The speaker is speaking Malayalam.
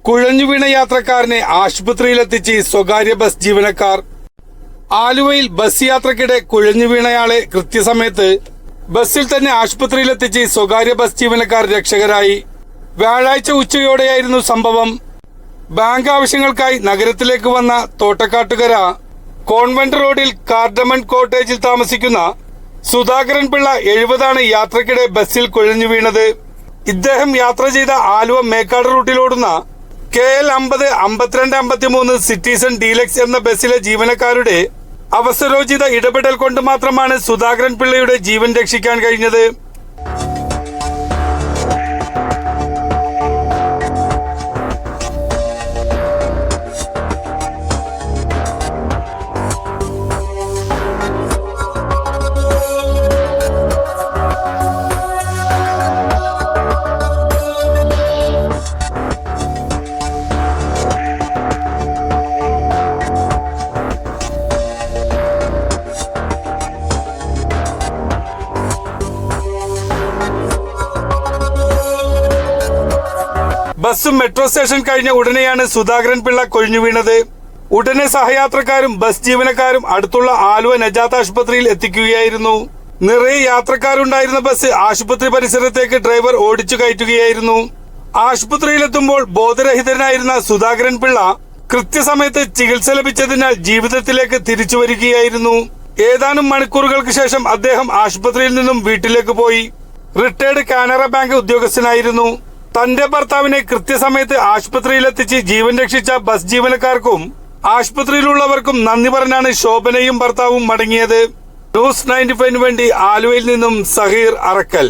കുഴഞ്ഞുവീണ യാത്രക്കാരനെ ആശുപത്രിയിലെത്തിച്ച് സ്വകാര്യ ബസ് ജീവനക്കാർ. ആലുവയിൽ ബസ് യാത്രക്കിടെ കുഴഞ്ഞുവീണയാളെ കൃത്യസമയത്ത് ബസ്സിൽ തന്നെ ആശുപത്രിയിലെത്തിച്ച് സ്വകാര്യ ബസ് ജീവനക്കാർ രക്ഷകരായി. വ്യാഴാഴ്ച ഉച്ചയോടെയായിരുന്നു സംഭവം. ബാങ്ക് ആവശ്യങ്ങൾക്കായി നഗരത്തിലേക്ക് വന്ന തോട്ടക്കാട്ടുകര കോൺവെന്റ് റോഡിൽ കാർഡമൺ കോട്ടേജിൽ താമസിക്കുന്ന സുധാകരൻ പിള്ള 70 യാത്രക്കിടെ ബസ്സിൽ കുഴഞ്ഞു വീണത്. ഇദ്ദേഹം യാത്ര ചെയ്ത ആലുവ മേക്കാട് റൂട്ടിലോടുന്ന KL 50 52 53 സിറ്റിസൺ ഡീലക്സ് എന്ന ബസ്സിലെ ജീവനക്കാരുടെ അവസരോചിത ഇടപെടൽ കൊണ്ട് മാത്രമാണ് സുധാകരൻ പിള്ളയുടെ ജീവൻ രക്ഷിക്കാൻ കഴിഞ്ഞത്. ബസ് മെട്രോ സ്റ്റേഷൻ കഴിഞ്ഞ ഉടനെയാണ് സുധാകരൻ പിള്ള കൊഴിഞ്ഞു വീണത്. ഉടനെ സഹയാത്രക്കാരും ബസ് ജീവനക്കാരും അടുത്തുള്ള ആലുവ നജാത്ത് ആശുപത്രിയിൽ എത്തിക്കുകയായിരുന്നു. നിറയെ യാത്രക്കാരുണ്ടായിരുന്ന ബസ് ആശുപത്രി പരിസരത്തേക്ക് ഡ്രൈവർ ഓടിച്ചു കയറ്റുകയായിരുന്നു. ആശുപത്രിയിലെത്തുമ്പോൾ ബോധരഹിതനായിരുന്ന സുധാകരൻ പിള്ള കൃത്യസമയത്ത് ചികിത്സ ലഭിച്ചതിനാൽ ജീവിതത്തിലേക്ക് തിരിച്ചു വരികയായിരുന്നു. ഏതാനും മണിക്കൂറുകൾക്ക് ശേഷം അദ്ദേഹം ആശുപത്രിയിൽ നിന്നും വീട്ടിലേക്ക് പോയി. റിട്ടയർഡ് കാനറ ബാങ്ക് ഉദ്യോഗസ്ഥനായിരുന്നു. തന്റെ ഭർത്താവിനെ കൃത്യസമയത്ത് ആശുപത്രിയിലെത്തിച്ച് ജീവൻ രക്ഷിച്ച ബസ് ജീവനക്കാർക്കും ആശുപത്രിയിലുള്ളവർക്കും നന്ദി പറഞ്ഞാണ് ശോഭനയും ഭർത്താവും മടങ്ങിയത്. ന്യൂസ് 95 വേണ്ടി ആലുവയിൽ നിന്നും സഹീർ അറക്കൽ.